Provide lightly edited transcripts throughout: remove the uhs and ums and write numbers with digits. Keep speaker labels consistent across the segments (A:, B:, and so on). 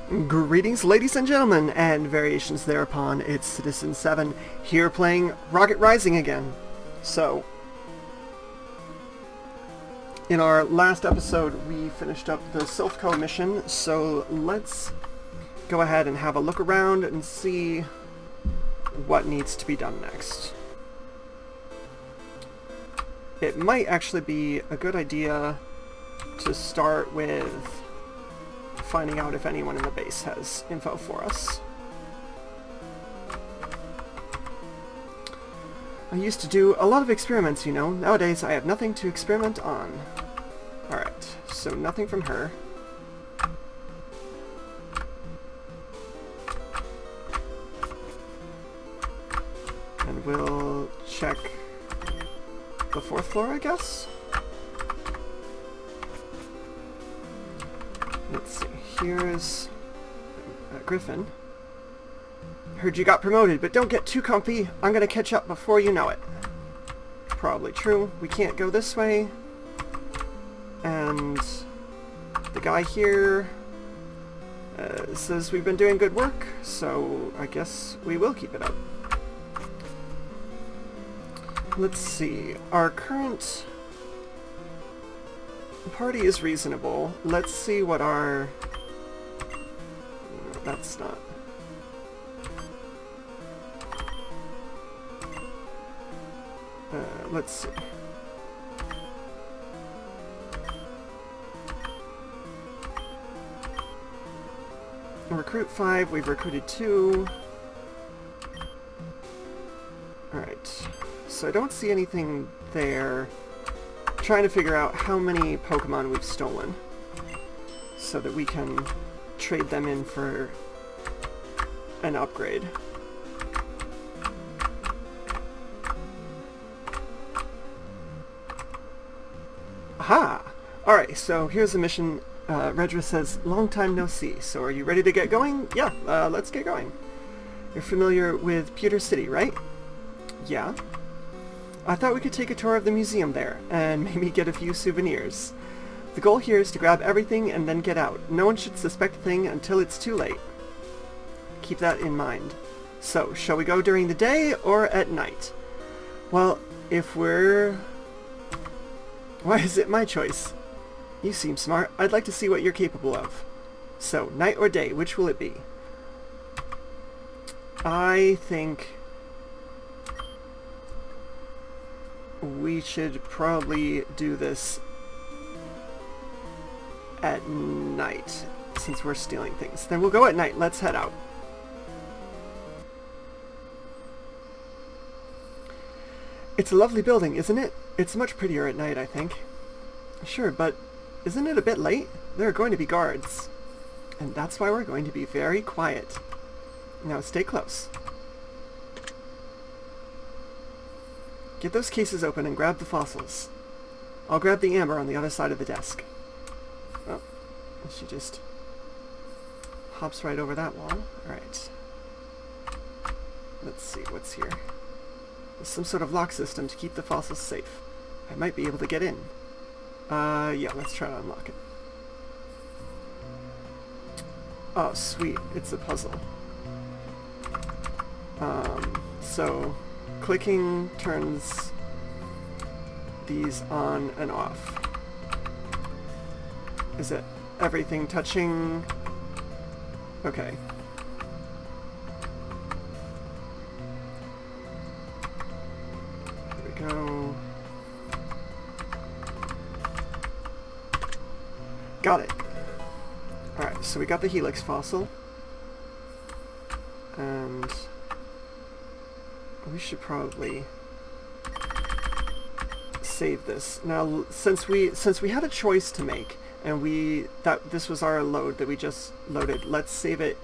A: Greetings, ladies and gentlemen, and variations thereupon. It's Citizen7 here playing Rocket Rising again. So, in our last episode, we finished up the Silphco mission, so let's go ahead and have a look around and see what needs to be done next. It might actually be a good idea to start with finding out if anyone in the base has info for us. I used to do a lot of experiments, you know. Nowadays I have nothing to experiment on. Alright, so nothing from her. And we'll check the 4th floor, I guess? Let's see, here's Griffin. Heard you got promoted, but don't get too comfy. I'm gonna catch up before you know it. Probably true. We can't go this way. And the guy here says we've been doing good work, so I guess we will keep it up. Let's see, our current party is reasonable. Let's see what our... No, that's not... let's see. Recruit 5, we've recruited 2. Alright, so I don't see anything there. Trying to figure out how many Pokemon we've stolen so that we can trade them in for an upgrade. Aha! Alright, so here's the mission. Redra says, long time no see, so are you ready to get going? Yeah, let's get going. You're familiar with Pewter City, right? Yeah. I thought we could take a tour of the museum there, and maybe get a few souvenirs. The goal here is to grab everything and then get out. No one should suspect a thing until it's too late. Keep that in mind. So, shall we go during the day or at night? Well, if we're... Why is it my choice? You seem smart. I'd like to see what you're capable of. So, night or day, which will it be? I think we should probably do this at night, since we're stealing things. Then we'll go at night. Let's head out. It's a lovely building, isn't it? It's much prettier at night, I think. Sure, but isn't it a bit late? There are going to be guards. And that's why we're going to be very quiet. Now stay close. Get those cases open and grab the fossils. I'll grab the amber on the other side of the desk. Oh, she just hops right over that wall. Alright. Let's see, what's here? There's some sort of lock system to keep the fossils safe. I might be able to get in. Yeah, let's try to unlock it. Oh, sweet. It's a puzzle. So clicking turns these on and off. Is it everything touching? Okay. Here we go. Got it. Alright, so we got the Helix fossil. And we should probably save this. Now, since we had a choice to make, and this was our load that we just loaded, let's save it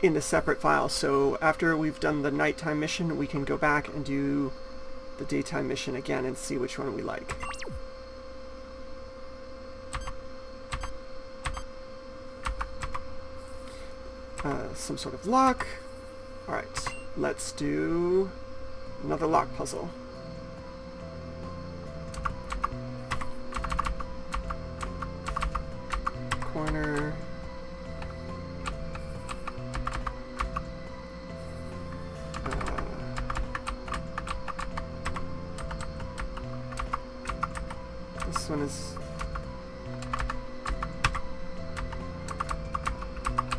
A: in a separate file. So after we've done the nighttime mission, we can go back and do the daytime mission again and see which one we like. Some sort of lock. Alright, let's do another lock puzzle. corner. one is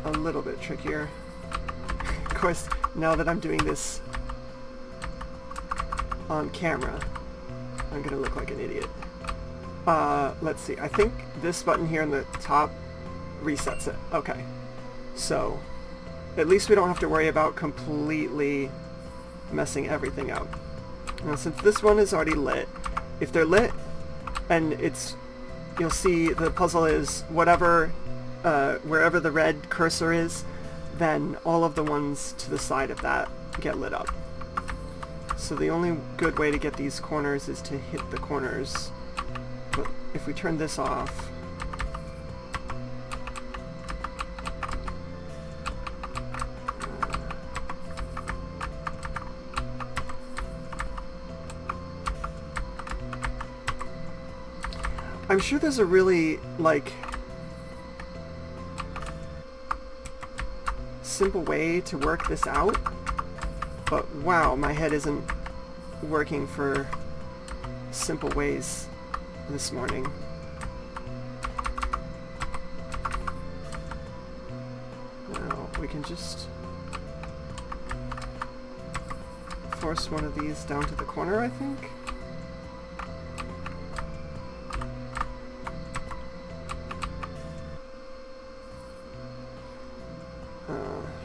A: a little bit trickier. Of course, now that I'm doing this on camera, I'm gonna look like an idiot. Let's see. I think this button here in the top resets it. Okay. So, at least we don't have to worry about completely messing everything up. Now, since this one is already lit, if they're lit, and you'll see the puzzle is whatever, wherever the red cursor is, then all of the ones to the side of that get lit up. So the only good way to get these corners is to hit the corners. But if we turn this off, I'm sure there's a really, like, simple way to work this out, but wow, my head isn't working for simple ways this morning. Now, we can just force one of these down to the corner, I think.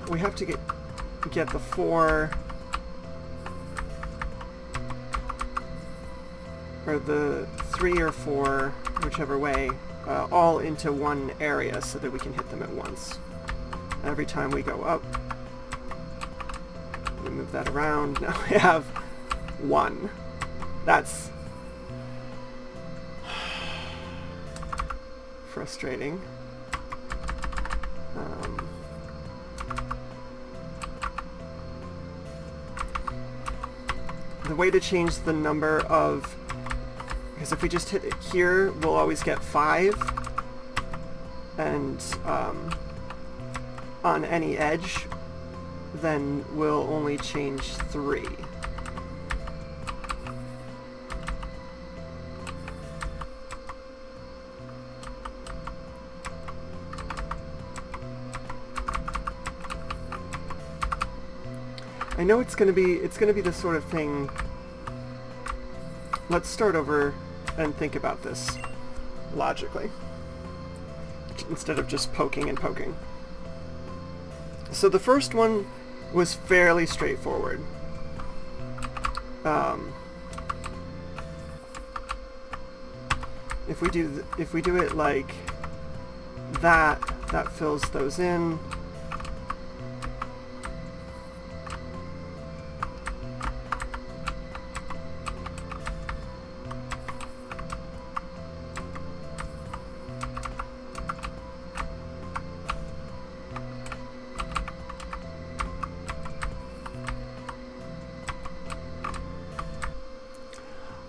A: We have to get the 4, or the 3 or 4, whichever way, all into one area so that we can hit them at once. Every time we go up, we move that around. Now we have 1. That's frustrating. The way to change the number of, because if we just hit it here, we'll always get 5, and on any edge, then we'll only change 3. I know it's gonna be the sort of thing. Let's start over and think about this logically, instead of just poking and poking. So the first one was fairly straightforward. If we do it like that, that fills those in.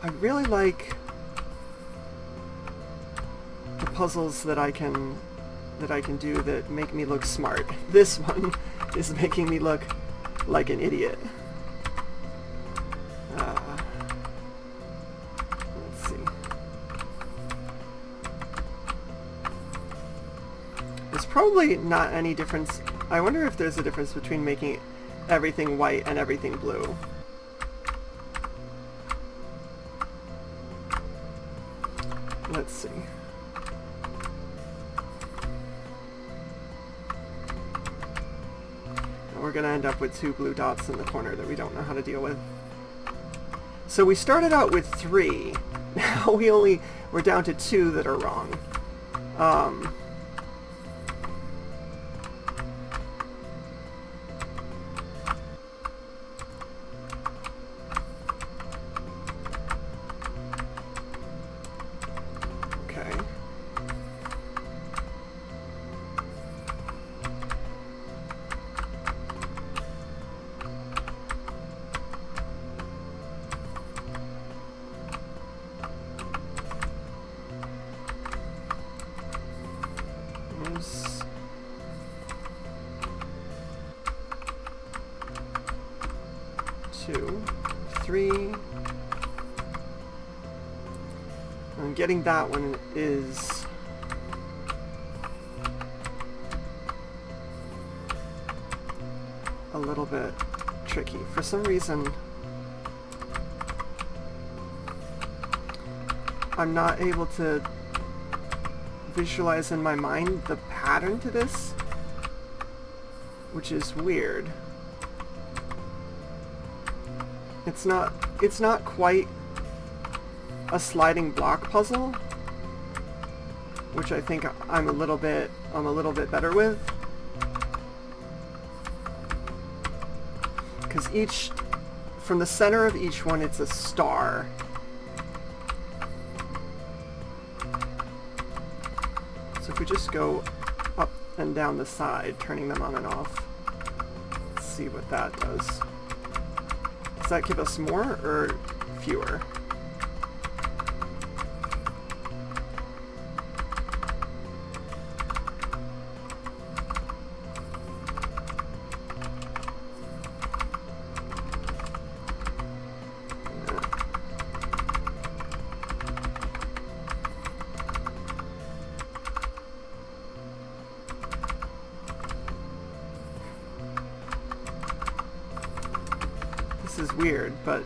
A: I really like the puzzles that I can do that make me look smart. This one is making me look like an idiot. Let's see. There's probably not any difference. I wonder if there's a difference between making everything white and everything blue. Let's see. And we're going to end up with 2 blue dots in the corner that we don't know how to deal with. So we started out with 3. Now we're down to 2 that are wrong. And getting that one is... a little bit tricky. For some reason, I'm not able to visualize in my mind the pattern to this, which is weird. It's not quite a sliding block puzzle, which I think I'm a little bit better with. Because from the center of each one, it's a star. So if we just go up and down the side, turning them on and off, let's see what that does. Does that give us more or fewer? This is weird, but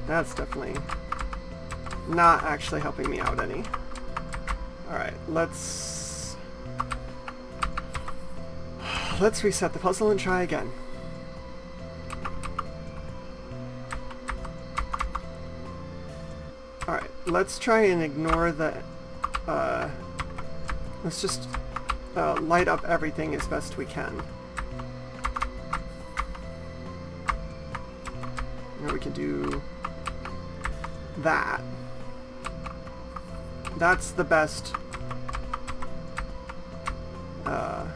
A: that's definitely not actually helping me out any. Alright, let's reset the puzzle and try again. Alright, let's try and ignore the... let's just light up everything as best we can. Now we can do that. That's the best. Aha!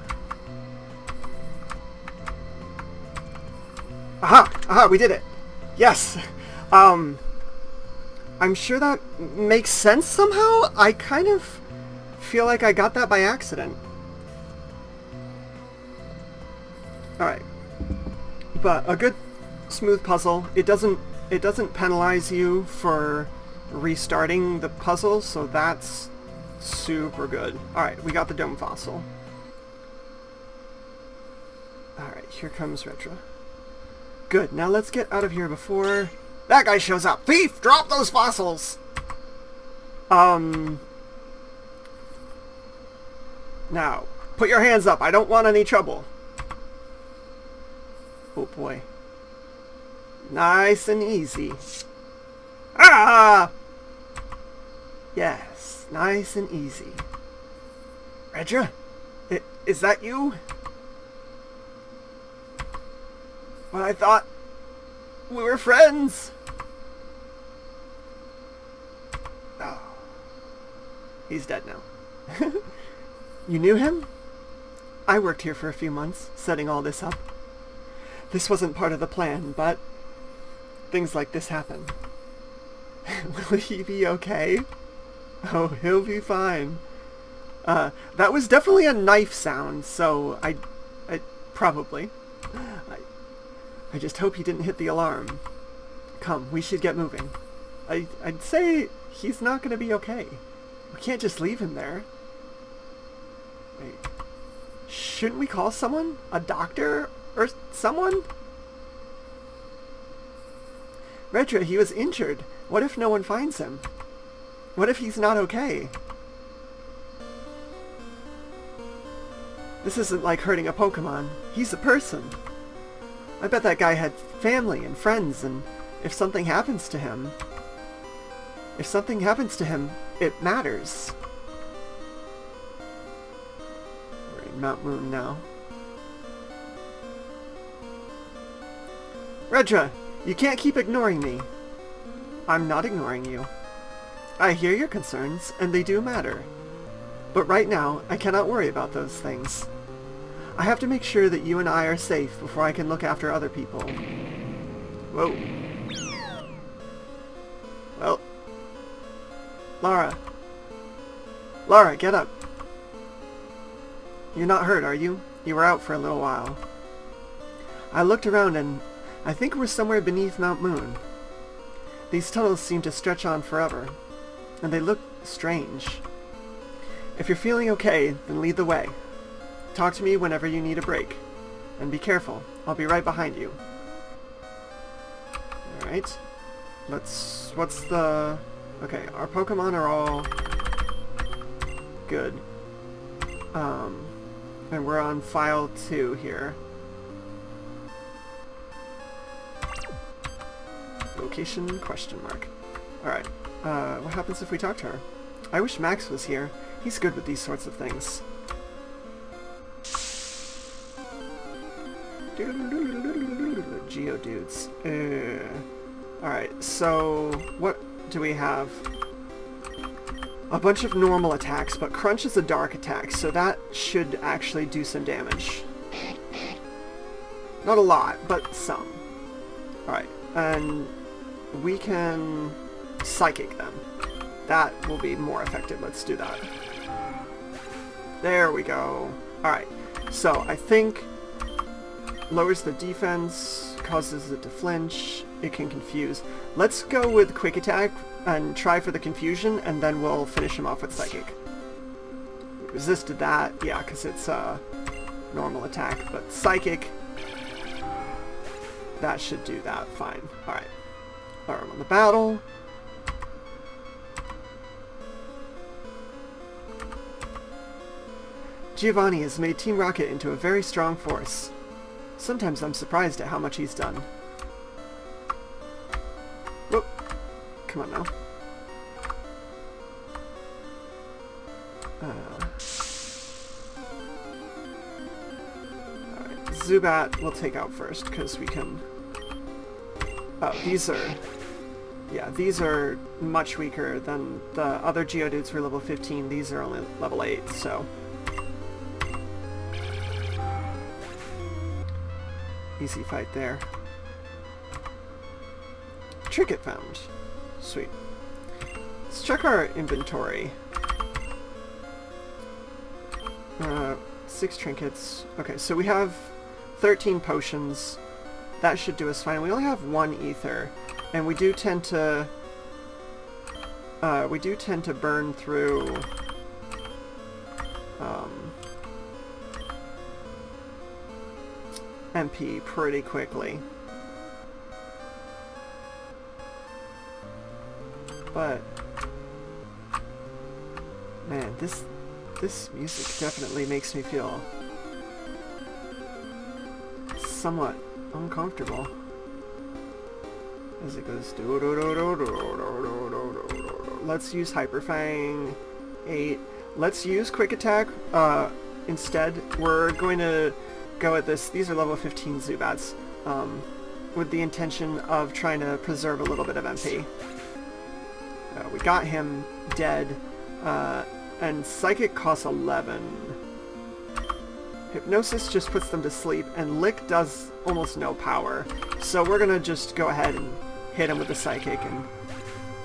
A: Aha! We did it! Yes! I'm sure that makes sense somehow. I kind of feel like I got that by accident. Alright. But a good smooth puzzle. It doesn't penalize you for restarting the puzzle, so that's super good. Alright, we got the dome fossil. Alright, here comes Redra. Good, now let's get out of here before that guy shows up. Thief! Drop those fossils! Now, put your hands up. I don't want any trouble. Oh boy. Nice and easy. Ah! Yes, nice and easy. Redra? Is that you? Well, I thought we were friends. Oh. He's dead now. You knew him? I worked here for a few months, setting all this up. This wasn't part of the plan, but things like this happen. Will he be okay? Oh, he'll be fine. That was definitely a knife sound, so I probably. I just hope he didn't hit the alarm. Come, we should get moving. I'd say he's not gonna be okay. We can't just leave him there. Wait. Shouldn't we call someone? A doctor? Or someone? Redra, he was injured. What if no one finds him? What if he's not okay? This isn't like hurting a Pokemon. He's a person. I bet that guy had family and friends, and if something happens to him... If something happens to him, it matters. We're in Mount Moon now. Redra, you can't keep ignoring me. I'm not ignoring you. I hear your concerns, and they do matter. But right now, I cannot worry about those things. I have to make sure that you and I are safe before I can look after other people. Whoa. Well. Lara. Lara, get up. You're not hurt, are you? You were out for a little while. I looked around and I think we're somewhere beneath Mount Moon. These tunnels seem to stretch on forever, and they look strange. If you're feeling okay, then lead the way. Talk to me whenever you need a break. And be careful. I'll be right behind you. Alright. What's the... Okay, our Pokemon are all good. And we're on file 2 here. Location, question mark. Alright, what happens if we talk to her? I wish Max was here. He's good with these sorts of things. Geodudes. Alright, so what do we have? A bunch of normal attacks, but Crunch is a dark attack, so that should actually do some damage. Not a lot, but some. Alright, and we can Psychic them. That will be more effective. Let's do that. There we go. Alright, so I think lowers the defense, causes it to flinch, it can confuse. Let's go with Quick Attack and try for the confusion, and then we'll finish him off with Psychic. Resisted that, yeah, because it's a normal attack, but Psychic, that should do that fine. Alright, arm on the battle. Giovanni has made Team Rocket into a very strong force. Sometimes I'm surprised at how much he's done. Whoop. Come on now. Alright, Zubat we'll take out first, because we can... Oh, these are... Yeah, these are much weaker than the other Geodudes were level 15. These are only level 8, so... Easy fight there. Trinket found. Sweet. Let's check our inventory. 6 trinkets. Okay, so we have 13 potions. That should do us fine. We only have 1 ether, and we do tend to burn through MP pretty quickly. But man, this music definitely makes me feel somewhat uncomfortable as it goes. Let's use Hyper Fang 8. Let's use Quick Attack instead. We're going to go at this. These are level 15 Zubats with the intention of trying to preserve a little bit of MP. We got him dead, and Psychic costs 11. Hypnosis just puts them to sleep, and Lick does almost no power. So we're gonna just go ahead and hit him with the Psychic, and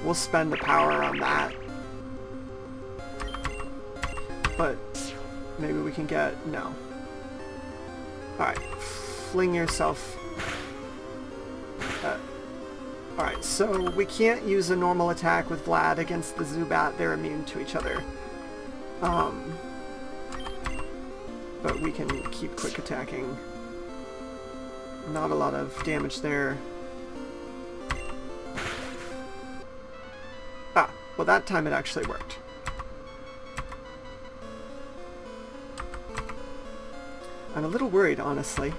A: we'll spend the power on that. But maybe we can get... no. Alright, fling yourself... Alright, so we can't use a normal attack with Vlad against the Zubat. They're immune to each other. But we can keep quick attacking. Not a lot of damage there. Ah, well that time it actually worked. I'm a little worried, honestly.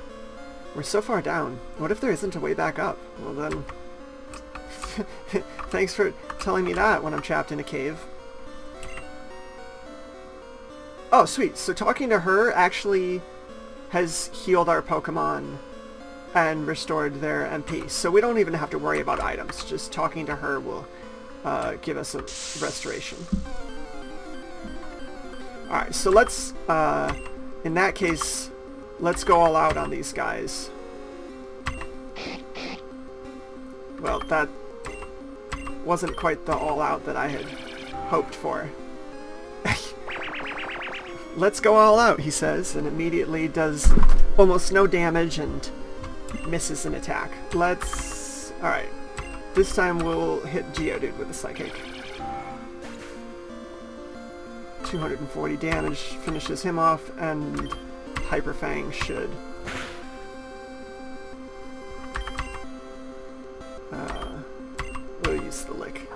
A: We're so far down. What if there isn't a way back up? Well then... Thanks for telling me that when I'm trapped in a cave. Oh, sweet. So talking to her actually has healed our Pokemon and restored their MP. So we don't even have to worry about items. Just talking to her will give us a restoration. Alright, so let's, in that case, let's go all out on these guys. Well, that wasn't quite the all-out that I had hoped for. Let's go all out, he says, and immediately does almost no damage and misses an attack. Let's... alright. This time we'll hit Geodude with a Psychic. 240 damage finishes him off, and Hyper Fang should we'll use the Lick.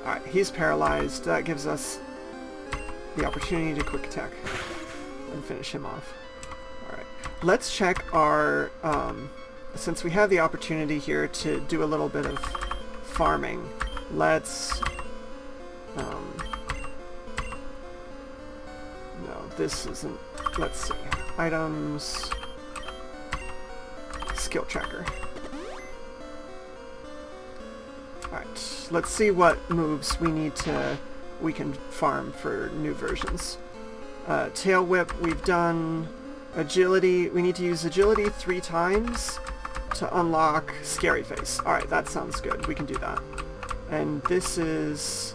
A: Alright, he's paralyzed. That gives us the opportunity to quick attack and finish him off. Alright, let's check our since we have the opportunity here to do a little bit of farming, let's no, this isn't, let's see, items, skill tracker. Alright, let's see what moves we can farm for new versions. Tail Whip, we've done agility. We need to use agility 3 times to unlock Scary Face. Alright, that sounds good. We can do that. And this is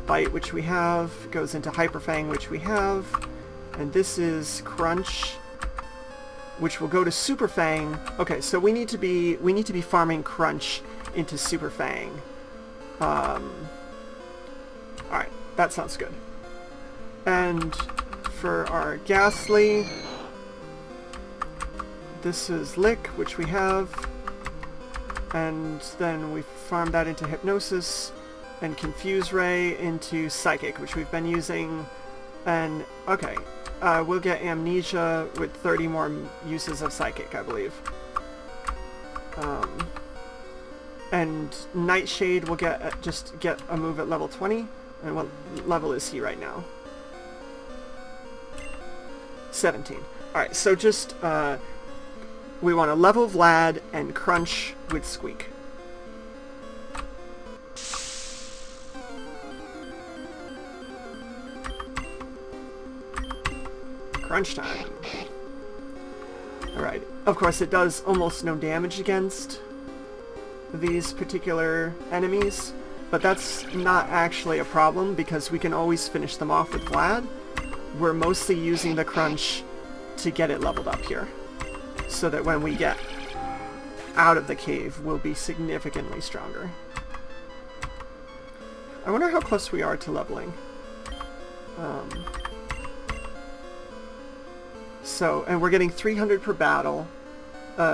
A: Bite, which we have, goes into Hyper Fang, which we have, and this is Crunch, which will go to Super Fang. Okay, so we need to be farming Crunch into Super Fang. Alright, that sounds good. And for our Ghastly, this is Lick, which we have, and then we farm that into Hypnosis, and Confuse Ray into Psychic, which we've been using, and okay, we'll get Amnesia with 30 more uses of Psychic, I believe. And Nightshade will just get a move at level 20, and what level is he right now? 17. Alright, so just, we want to level Vlad and Crunch with Squeak. Crunch time. Alright, of course it does almost no damage against these particular enemies, but that's not actually a problem because we can always finish them off with Vlad. We're mostly using the Crunch to get it leveled up here, so that when we get out of the cave, we'll be significantly stronger. I wonder how close we are to leveling. So, and we're getting 300 per battle,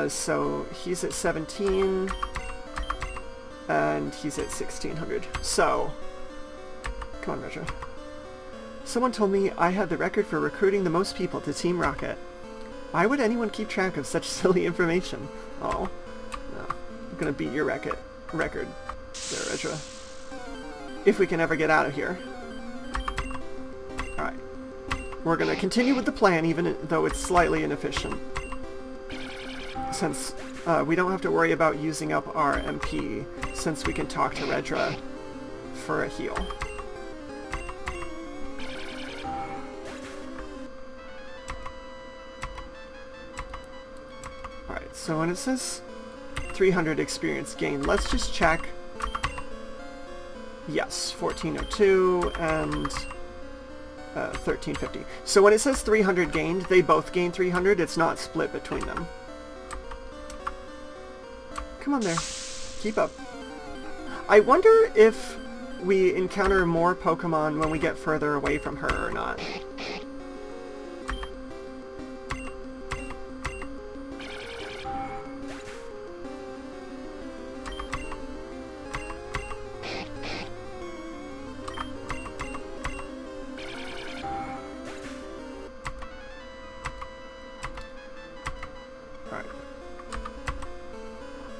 A: so he's at 17, and he's at 1600. So, come on, Retro. Someone told me I had the record for recruiting the most people to Team Rocket. Why would anyone keep track of such silly information? Oh, no. I'm gonna beat your record there, Retro. If we can ever get out of here. Alright. We're gonna continue with the plan, even though it's slightly inefficient. Since we don't have to worry about using up our MP, since we can talk to Redra for a heal. Alright, so when it says 300 experience gained, let's just check. Yes, 1402 and 1350. So when it says 300 gained, they both gain 300. It's not split between them. Come on there. Keep up. I wonder if we encounter more Pokemon when we get further away from her or not.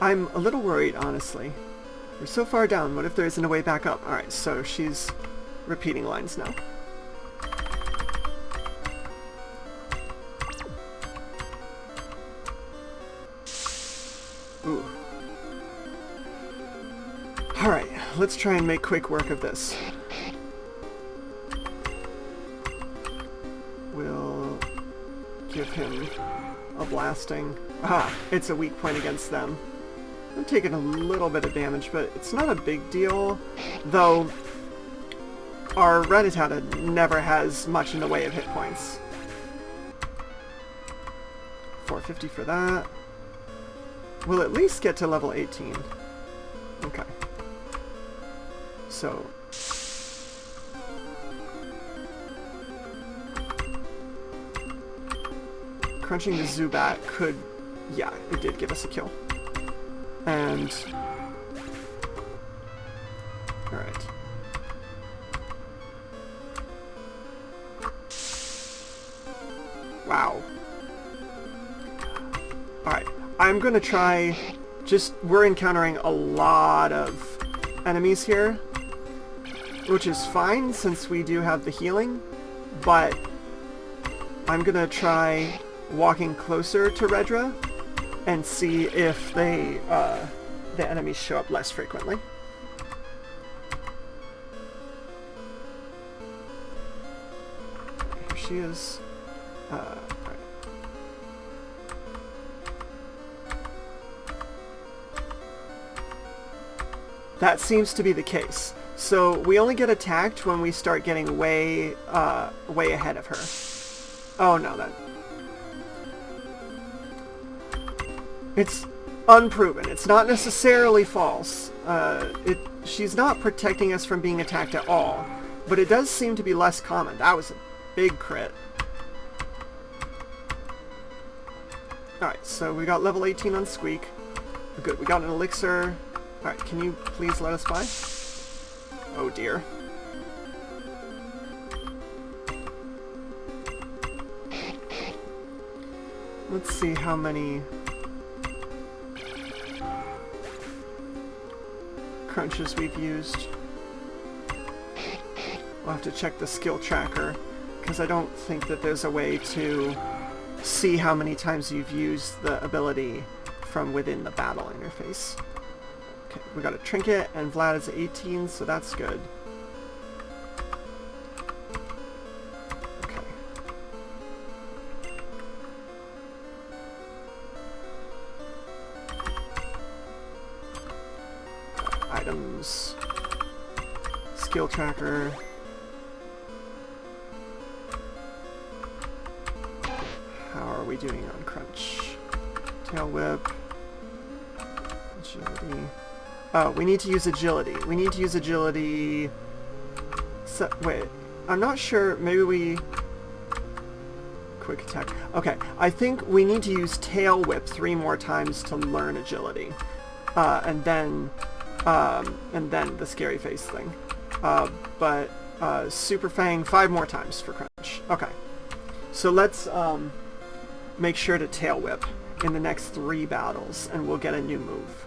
A: I'm a little worried, honestly. We're so far down, what if there isn't a way back up? Alright, so she's repeating lines now. Ooh. Alright, let's try and make quick work of this. We'll give him a blasting. Ah, it's a weak point against them. I'm taking a little bit of damage, but it's not a big deal, though our Rattata never has much in the way of hit points. 450 for that. We'll at least get to level 18. Okay. So... crunching the Zubat could... yeah, it did give us a kill. And... alright. Wow. Alright, I'm gonna try... just... we're encountering a lot of enemies here, which is fine since we do have the healing, but I'm gonna try walking closer to Redra and see if they, the enemies show up less frequently. Here she is. Right. That seems to be the case. So we only get attacked when we start getting way ahead of her. Oh no, that... it's unproven. It's not necessarily false. She's not protecting us from being attacked at all, but it does seem to be less common. That was a big crit. Alright, so we got level 18 on Squeak. Good, we got an elixir. Alright, can you please let us by? Oh dear. Let's see how many crunches we've used. We'll have to check the skill tracker, because I don't think that there's a way to see how many times you've used the ability from within the battle interface. Okay, we got a trinket, and Vlad is 18, so that's good. Okay. Items. Skill tracker. How are we doing on crunch? Tail whip. Agility. Oh, we need to use agility. We need to use agility... so, wait, I'm not sure. Maybe we... quick attack. Okay, I think we need to use tail whip 3 more times to learn agility. And then the scary face thing. But Super Fang 5 more times for crunch. Okay. So let's make sure to tail whip in the next 3 battles, and we'll get a new move.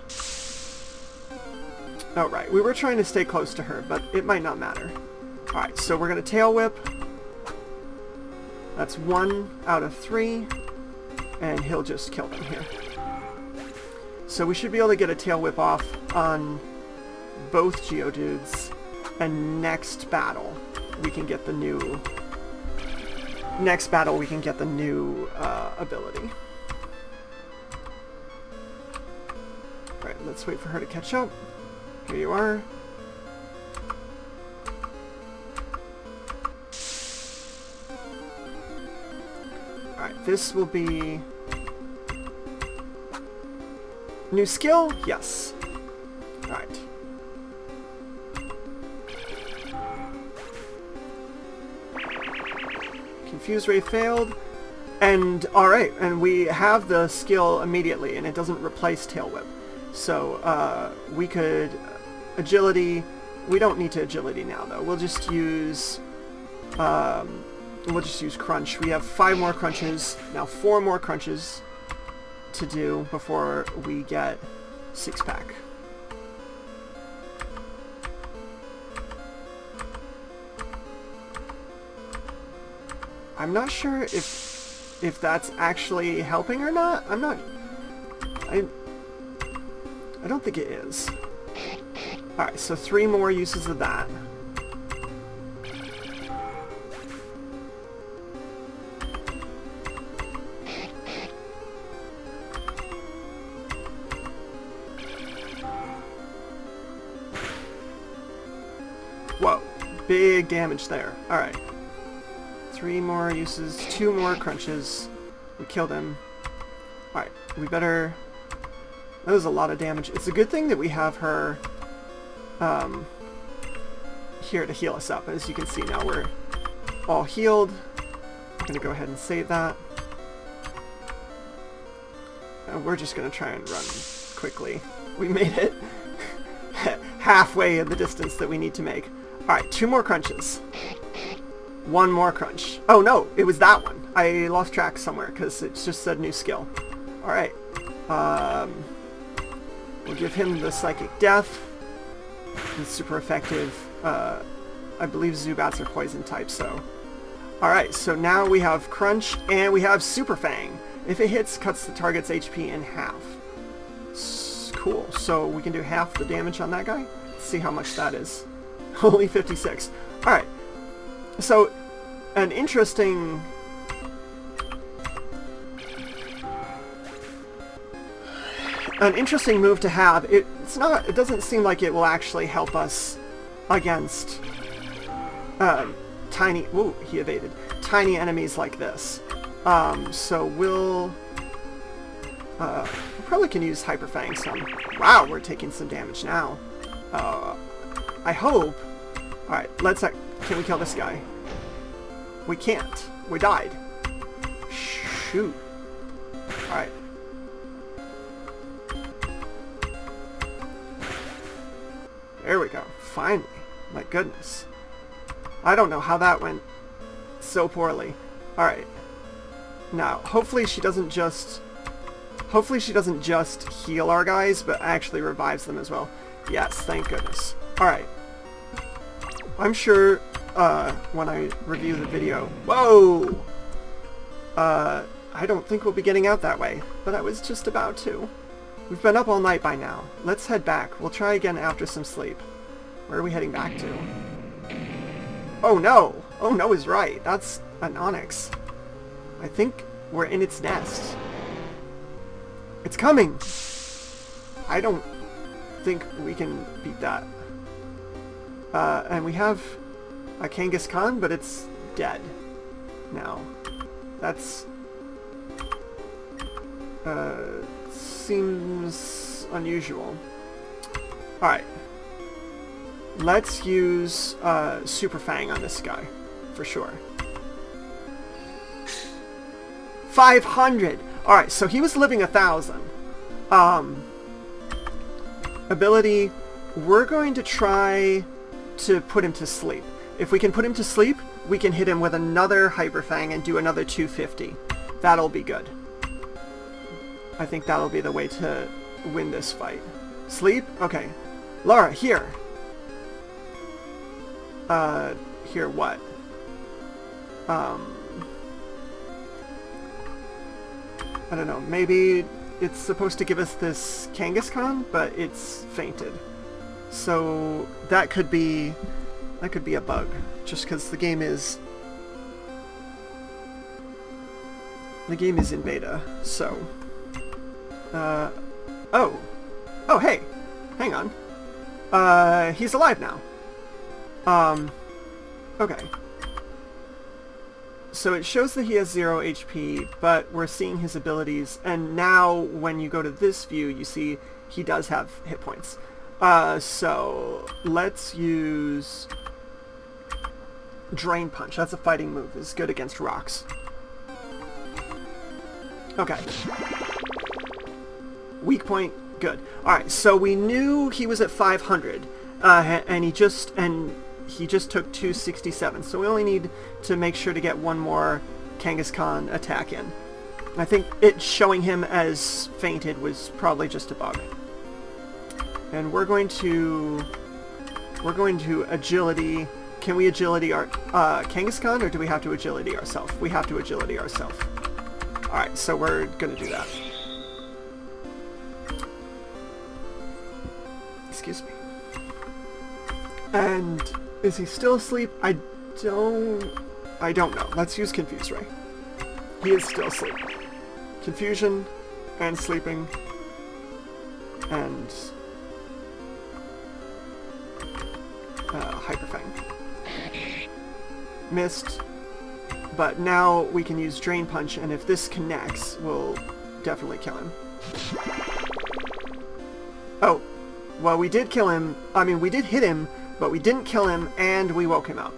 A: Oh, right. We were trying to stay close to her, but it might not matter. Alright, so we're going to tail whip. That's 1 out of 3, and he'll just kill them here. So we should be able to get a tail whip off on both Geodudes, and next battle we can get the new... ability. Alright, let's wait for her to catch up. Here you are. Alright, this will be... new skill? Yes. Alright. Confuse Ray failed. And, alright, and we have the skill immediately, and it doesn't replace Tail Whip. So, we could... agility... we don't need to agility now, though. We'll just use... crunch. We have 5 more crunches. Now 4 more crunches to do before we get 6-pack. I'm not sure if that's actually helping or not. I'm not... I don't think it is. Alright, so 3 more uses of that. Whoa, big damage there. Alright. 3 more uses, 2 more crunches. We killed him. Alright, we better That was a lot of damage. It's a good thing that we have her here to heal us up. As you can see now, we're all healed. I'm going to go ahead and save that. We're just going to try and run quickly. We made it halfway in the distance that we need to make. Alright, 2 more crunches. 1 more crunch. Oh no, it was that one. I lost track somewhere because it just said new skill. Alright. We'll give him the Psychic Death. It's super effective. I believe Zubats are poison type, so... Alright, so now we have Crunch, and we have Super Fang. If it hits, cuts the target's HP in half. Cool, so we can do half the damage on that guy? Let's see how much that is. Only 56. Alright, so an interesting... An interesting move to have. It doesn't seem like it will actually help us against tiny... Ooh, he evaded. Tiny enemies like this. So we'll probably can use Hyper Fang some. Wow, we're taking some damage now. I hope... Alright, can we kill this guy? We can't. We died. Shoot. Alright. There we go. Finally. My goodness. I don't know how that went so poorly. Alright. Now, hopefully she doesn't just heal our guys, but actually revives them as well. Yes, thank goodness. Alright. I'm sure, when I review the video... Whoa! I don't think we'll be getting out that way, but I was just about to. We've been up all night by now. Let's head back. We'll try again after some sleep. Where are we heading back to? Oh no! Oh no is right. That's an Onyx. I think we're in its nest. It's coming! I don't think we can beat that. And we have a Kangaskhan, but it's dead now. That's... seems unusual. Alright. Let's use Super Fang on this guy, for sure. 500! Alright, so he was living 1,000. Ability, we're going to try to put him to sleep. If we can put him to sleep, we can hit him with another Hyper Fang and do another 250. That'll be good. I think that'll be the way to win this fight. Sleep? Okay. Laura, here. Here what? I don't know. Maybe it's supposed to give us this Kangaskhan, but it's fainted. So that could be a bug, just because the game is in beta. So, oh, hey, hang on. He's alive now. Okay. So it shows that he has 0 HP, but we're seeing his abilities, and now when you go to this view, you see he does have hit points. So let's use Drain Punch. That's a fighting move. It's good against rocks. Okay. Weak point, good. Alright, so we knew he was at 500, and he just took 267, so we only need to make sure to get one more Kangaskhan attack in. I think it showing him as fainted was probably just a bug. And we're going to agility. Can we agility our Kangaskhan, or do we have to agility ourselves? We have to agility ourselves. Alright, so we're gonna do that. Excuse me. And is he still asleep? I don't know. Let's use Confuse Ray. He is still asleep. Confusion and sleeping and Hyper Fang. Missed, but now we can use Drain Punch, and if this connects, we'll definitely kill him. Oh, well, we did kill him. I mean, we did hit him, but we didn't kill him, and we woke him up.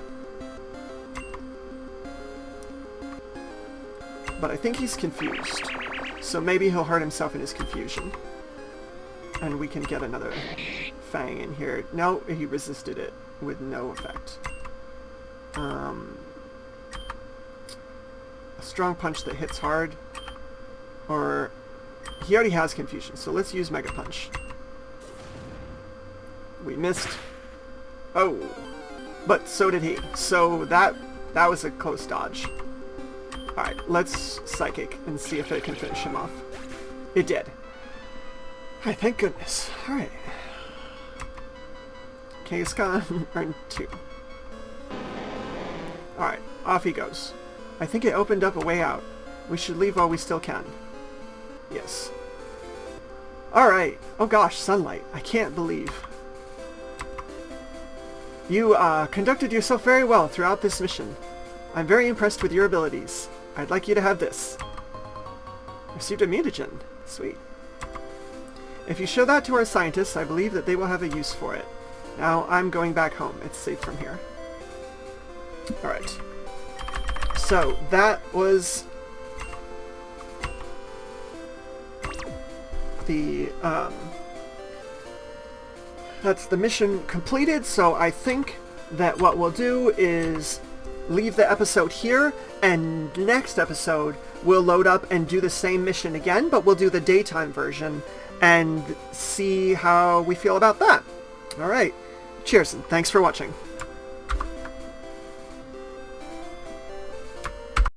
A: But I think he's confused. So maybe he'll hurt himself in his confusion. And we can get another Fang in here. No, he resisted it with no effect. A strong punch that hits hard. Or... he already has confusion, so let's use Mega Punch. We missed. Oh. But so did he. So that was a close dodge. Alright, let's Psychic and see if it can finish him off. It did. Alright, thank goodness. Alright. Kangaskhan earned 2. Alright, off he goes. I think it opened up a way out. We should leave while we still can. Yes. Alright. Oh gosh, sunlight. I can't believe. You conducted yourself very well throughout this mission. I'm very impressed with your abilities. I'd like you to have this. Received a mutagen. Sweet. If you show that to our scientists, I believe that they will have a use for it. Now I'm going back home. It's safe from here. Alright. So, that was the, that's the mission completed, so I think that what we'll do is leave the episode here, and next episode we'll load up and do the same mission again, but we'll do the daytime version and see how we feel about that. Alright, cheers and thanks for watching.